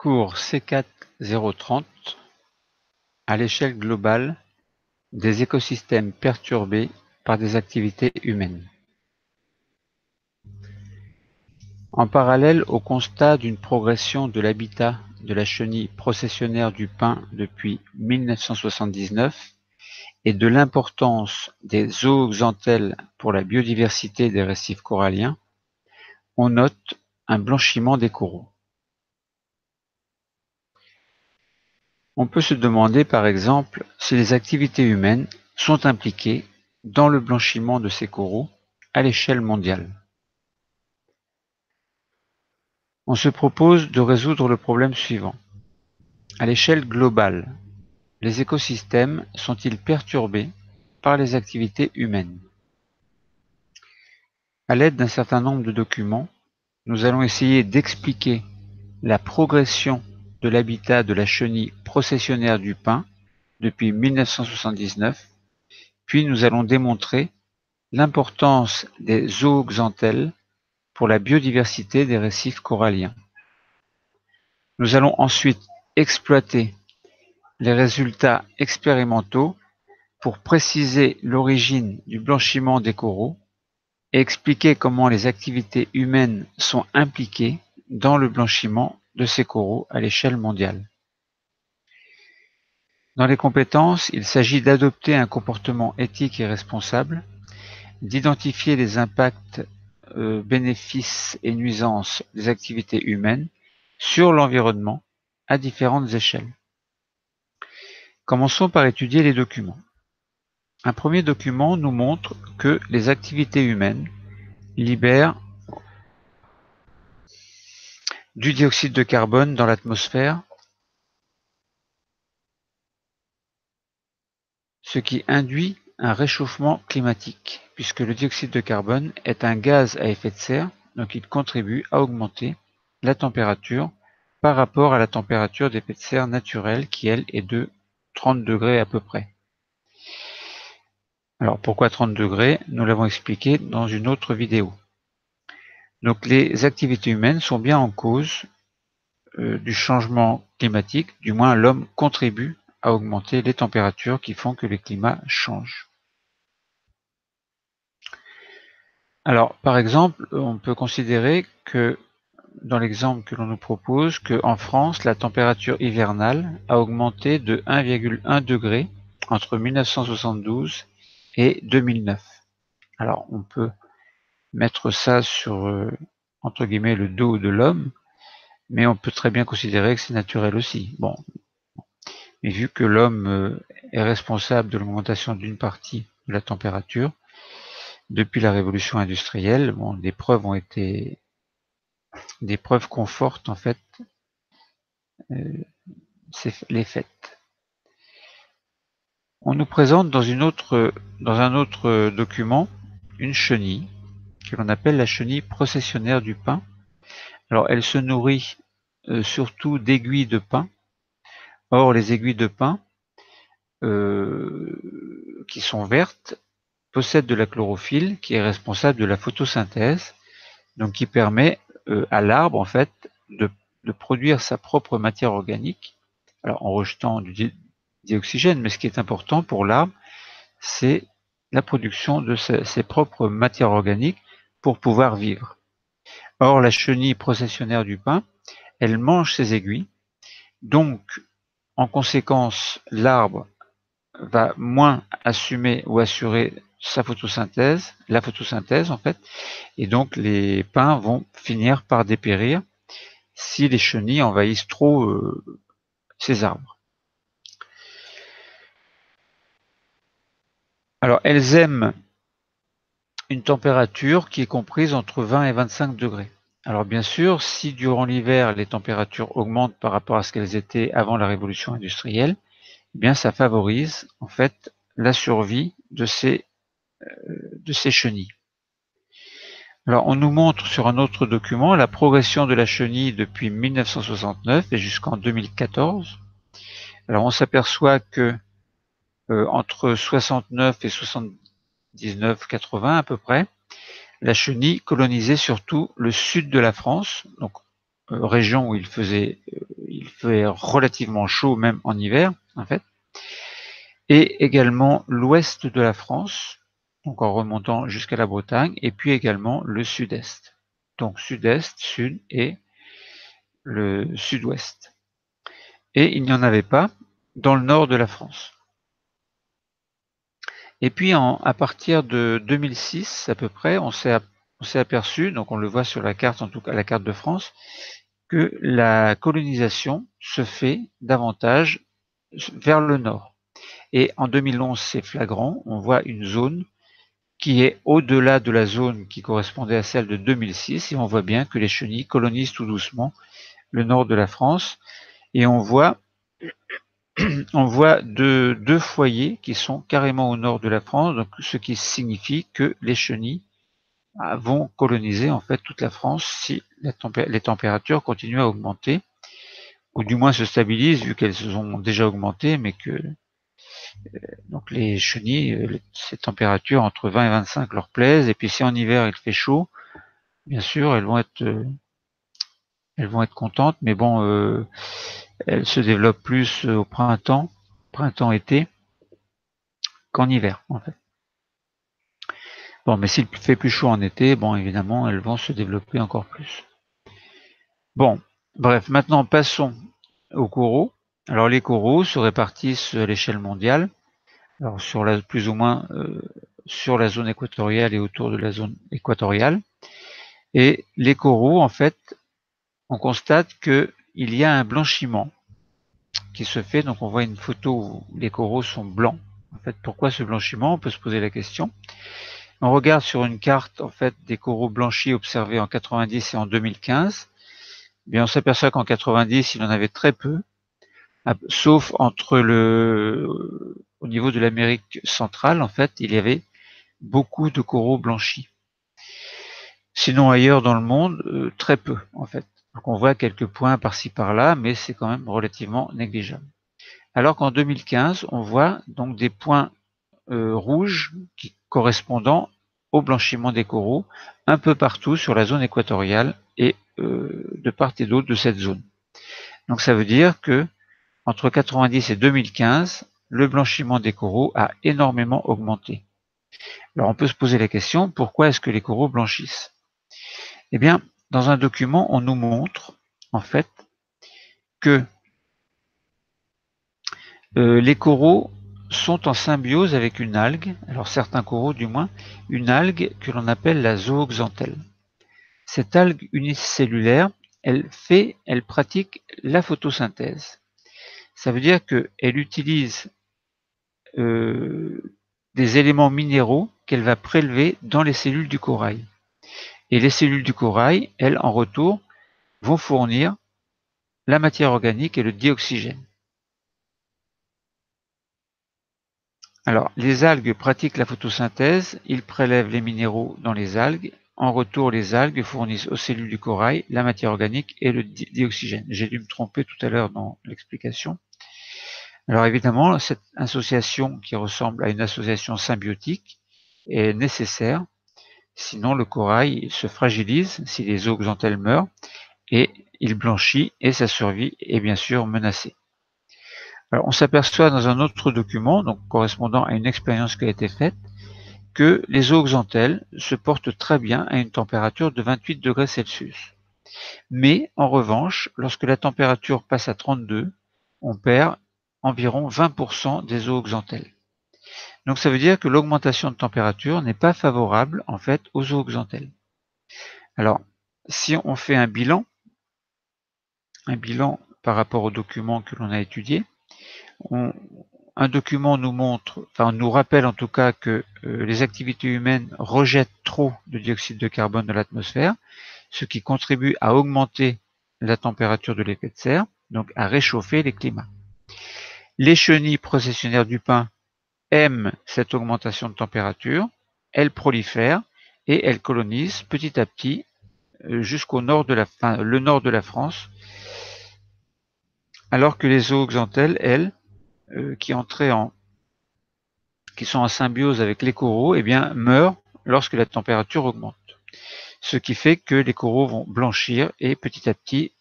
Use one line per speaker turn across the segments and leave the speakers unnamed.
Cours C4-030 à l'échelle globale des écosystèmes perturbés par des activités humaines. En parallèle au constat d'une progression de l'habitat de la chenille processionnaire du pin depuis 1979 et de l'importance des zooxanthelles pour la biodiversité des récifs coralliens, on note un blanchiment des coraux. On peut se demander par exemple si les activités humaines sont impliquées dans le blanchiment de ces coraux à l'échelle mondiale. On se propose de résoudre le problème suivant. À l'échelle globale, les écosystèmes sont-ils perturbés par les activités humaines? À l'aide d'un certain nombre de documents, nous allons essayer d'expliquer la progression de l'habitat de la chenille processionnaire du pin depuis 1979, puis nous allons démontrer l'importance des zooxanthelles pour la biodiversité des récifs coralliens. Nous allons ensuite exploiter les résultats expérimentaux pour préciser l'origine du blanchiment des coraux et expliquer comment les activités humaines sont impliquées dans le blanchiment de ces coraux à l'échelle mondiale. Dans les compétences, il s'agit d'adopter un comportement éthique et responsable, d'identifier les impacts, bénéfices et nuisances des activités humaines sur l'environnement à différentes échelles. Commençons par étudier les documents. Un premier document nous montre que les activités humaines libèrent du dioxyde de carbone dans l'atmosphère, ce qui induit un réchauffement climatique, puisque le dioxyde de carbone est un gaz à effet de serre, donc il contribue à augmenter la température par rapport à la température d'effet de serre naturelle qui, elle, est de 30 degrés à peu près. Alors pourquoi 30 degrés? Nous l'avons expliqué dans une autre vidéo. Donc les activités humaines sont bien en cause du changement climatique, du moins l'homme contribue à augmenter les températures qui font que le climat change. Alors, par exemple, on peut considérer que, dans l'exemple que l'on nous propose, qu'en France, la température hivernale a augmenté de 1,1 degré entre 1972 et 2009. Alors, on peut mettre ça sur, entre guillemets, le dos de l'homme, mais on peut très bien considérer que c'est naturel aussi. Bon, mais vu que l'homme est responsable de l'augmentation d'une partie de la température, depuis la révolution industrielle, bon, des preuves confortent en fait les faits. On nous présente dans un autre document une chenille que l'on appelle la chenille processionnaire du pin. Alors elle se nourrit surtout d'aiguilles de pin. Or les aiguilles de pin qui sont vertes possèdent de la chlorophylle qui est responsable de la photosynthèse, donc qui permet à l'arbre en fait de produire sa propre matière organique, alors en rejetant du dioxygène, mais ce qui est important pour l'arbre, c'est la production de ses propres matières organiques pour pouvoir vivre. Or la chenille processionnaire du pin, elle mange ses aiguilles, donc en conséquence l'arbre va moins assumer ou assurer sa photosynthèse, la photosynthèse en fait, et donc les pins vont finir par dépérir si les chenilles envahissent trop ces arbres. Alors elles aiment une température qui est comprise entre 20 et 25 degrés. Alors bien sûr, si durant l'hiver les températures augmentent par rapport à ce qu'elles étaient avant la révolution industrielle, eh bien ça favorise en fait la survie de ces chenilles. Alors on nous montre sur un autre document la progression de la chenille depuis 1969 et jusqu'en 2014. Alors on s'aperçoit que entre 69 et 79-80 à peu près, la chenille colonisait surtout le sud de la France, donc régions où il fait relativement chaud même en hiver en fait, et également l'ouest de la France, donc en remontant jusqu'à la Bretagne, et puis également le sud-est. Donc sud-est, sud et le sud-ouest. Et il n'y en avait pas dans le nord de la France. Et puis à partir de 2006 à peu près, on s'est aperçu, donc on le voit sur la carte, en tout cas la carte de France, que la colonisation se fait davantage vers le nord. Et en 2011, c'est flagrant, on voit une zone qui est au-delà de la zone qui correspondait à celle de 2006, et on voit bien que les chenilles colonisent tout doucement le nord de la France, et on voit deux foyers qui sont carrément au nord de la France, donc ce qui signifie que les chenilles vont coloniser en fait toute la France si les températures continuent à augmenter, ou du moins se stabilisent vu qu'elles ont déjà augmenté, mais que donc les chenilles, ces températures entre 20 et 25 leur plaisent, et puis si en hiver il fait chaud, bien sûr elles vont être contentes, mais bon, elles se développent plus au printemps-été, qu'en hiver en fait. Bon, mais s'il fait plus chaud en été, bon évidemment elles vont se développer encore plus. Bon, bref, maintenant passons aux coraux. Alors les coraux se répartissent à l'échelle mondiale, alors plus ou moins sur la zone équatoriale et autour de la zone équatoriale. Et les coraux, en fait, on constate qu'il y a un blanchiment qui se fait. Donc on voit une photo où les coraux sont blancs. En fait, pourquoi ce blanchiment? On peut se poser la question. On regarde sur une carte en fait des coraux blanchis observés en 90 et en 2015. Bien, on s'aperçoit qu'en 90, il en avait très peu, sauf au niveau de l'Amérique centrale, en fait, il y avait beaucoup de coraux blanchis. Sinon, ailleurs dans le monde, très peu, en fait. Donc, on voit quelques points par-ci par-là, mais c'est quand même relativement négligeable. Alors qu'en 2015, on voit donc des points rouges correspondant au blanchiment des coraux un peu partout sur la zone équatoriale et de part et d'autre de cette zone. Donc ça veut dire que entre 90 et 2015, le blanchiment des coraux a énormément augmenté. Alors on peut se poser la question, pourquoi est-ce que les coraux blanchissent? Eh bien, dans un document, on nous montre en fait que les coraux sont en symbiose avec une algue, alors certains coraux du moins, une algue que l'on appelle la zooxanthelle. Cette algue unicellulaire, elle pratique la photosynthèse. Ça veut dire qu'elle utilise des éléments minéraux qu'elle va prélever dans les cellules du corail. Et les cellules du corail, elles, en retour, vont fournir la matière organique et le dioxygène. Alors, les algues pratiquent la photosynthèse, ils prélèvent les minéraux dans les algues. En retour, les algues fournissent aux cellules du corail la matière organique et le dioxygène. J'ai dû me tromper tout à l'heure dans l'explication. Alors évidemment, cette association qui ressemble à une association symbiotique est nécessaire, sinon le corail se fragilise si les zooxanthelles meurent et il blanchit et sa survie est bien sûr menacée. Alors, on s'aperçoit dans un autre document, donc correspondant à une expérience qui a été faite, que les zooxanthelles se portent très bien à une température de 28 degrés Celsius. Mais en revanche, lorsque la température passe à 32, on perd environ 20% des zooxanthelles. Donc ça veut dire que l'augmentation de température n'est pas favorable en fait aux zooxanthelles. Alors, si on fait un bilan par rapport au document que l'on a étudié, un document nous rappelle en tout cas que les activités humaines rejettent trop de dioxyde de carbone dans l'atmosphère, ce qui contribue à augmenter la température de l'effet de serre, donc à réchauffer les climats. Les chenilles processionnaires du pin aiment cette augmentation de température, elles prolifèrent et elles colonisent petit à petit jusqu'au nord de le nord de la France, alors que les zooxanthelles, elles, qui sont en symbiose avec les coraux, eh bien, meurent lorsque la température augmente. ce qui fait que les coraux vont blanchir et petit à petit,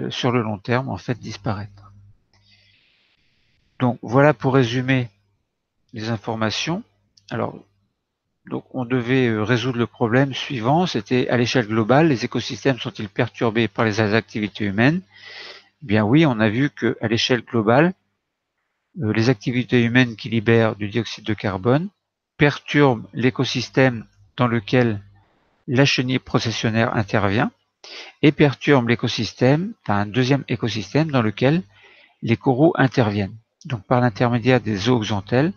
sur le long terme, en fait, disparaître. Donc voilà pour résumer les informations. Alors, donc on devait résoudre le problème suivant, c'était à l'échelle globale, les écosystèmes sont-ils perturbés par les activités humaines? Eh bien oui, on a vu qu'à l'échelle globale, les activités humaines qui libèrent du dioxyde de carbone perturbent l'écosystème dans lequel la chenille processionnaire intervient et perturbent l'écosystème, un deuxième écosystème dans lequel les coraux interviennent. Donc par l'intermédiaire des zooxanthelles,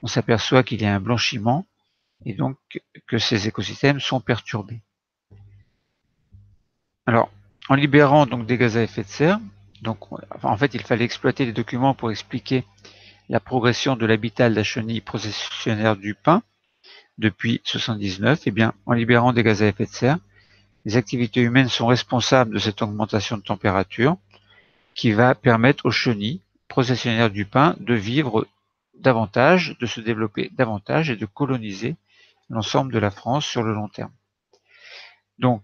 on s'aperçoit qu'il y a un blanchiment et donc que ces écosystèmes sont perturbés. Alors, en libérant donc des gaz à effet de serre, donc en fait il fallait exploiter les documents pour expliquer la progression de l'habitat de la chenille processionnaire du pin depuis 79, eh bien, en libérant des gaz à effet de serre, les activités humaines sont responsables de cette augmentation de température qui va permettre aux chenilles processionnaires du pin de vivre davantage, de se développer davantage et de coloniser l'ensemble de la France sur le long terme. Donc,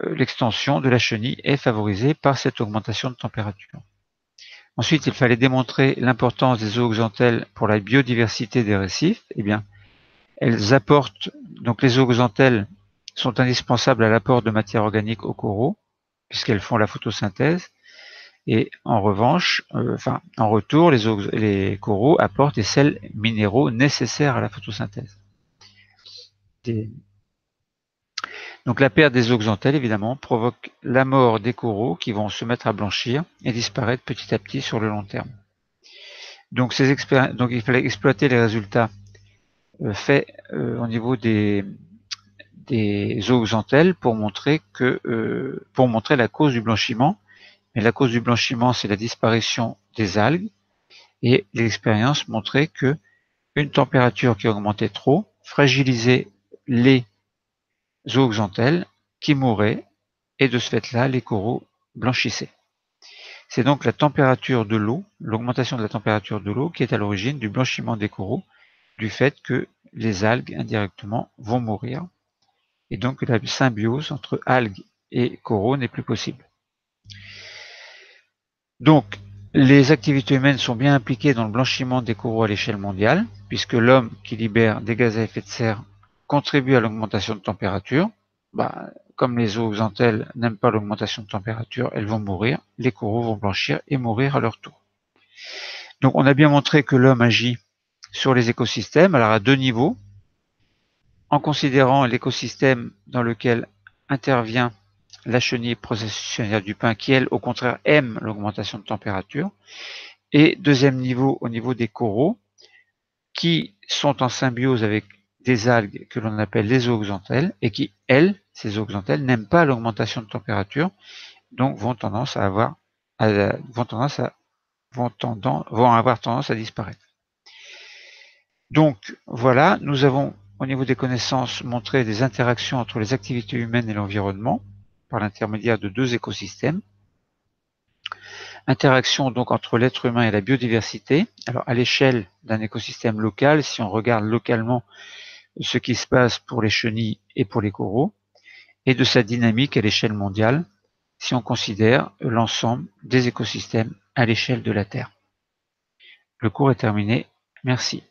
l'extension de la chenille est favorisée par cette augmentation de température. Ensuite, il fallait démontrer l'importance des zooxanthelles pour la biodiversité des récifs. Eh bien, elles apportent, donc les zooxanthelles sont indispensables à l'apport de matière organique aux coraux, puisqu'elles font la photosynthèse. Et en revanche, en retour, les coraux apportent des sels minéraux nécessaires à la photosynthèse. Donc la perte des zooxanthelles, évidemment, provoque la mort des coraux qui vont se mettre à blanchir et disparaître petit à petit sur le long terme. Donc, il fallait exploiter les résultats faits au niveau des zooxanthelles pour montrer la cause du blanchiment. Mais la cause du blanchiment, c'est la disparition des algues. Et l'expérience montrait que une température qui augmentait trop fragilisait les zooxanthelles qui mouraient, et de ce fait-là, les coraux blanchissaient. C'est donc la température de l'eau, l'augmentation de la température de l'eau qui est à l'origine du blanchiment des coraux, du fait que les algues indirectement vont mourir, et donc la symbiose entre algues et coraux n'est plus possible. Donc, les activités humaines sont bien impliquées dans le blanchiment des coraux à l'échelle mondiale, puisque l'homme qui libère des gaz à effet de serre contribue à l'augmentation de température. Comme les zooxanthelles n'aiment pas l'augmentation de température, elles vont mourir, les coraux vont blanchir et mourir à leur tour. Donc on a bien montré que l'homme agit sur les écosystèmes, alors à deux niveaux, en considérant l'écosystème dans lequel intervient la chenille processionnaire du pin, qui elle, au contraire, aime l'augmentation de température, et deuxième niveau, au niveau des coraux, qui sont en symbiose avec des algues que l'on appelle les zooxanthelles, et qui, elles, ces zooxanthelles, n'aiment pas l'augmentation de température, donc vont avoir tendance à disparaître. Donc voilà, nous avons au niveau des connaissances montré des interactions entre les activités humaines et l'environnement par l'intermédiaire de deux écosystèmes. Interaction donc entre l'être humain et la biodiversité. Alors à l'échelle d'un écosystème local, si on regarde localement ce qui se passe pour les chenilles et pour les coraux, et de sa dynamique à l'échelle mondiale, si on considère l'ensemble des écosystèmes à l'échelle de la Terre. Le cours est terminé. Merci.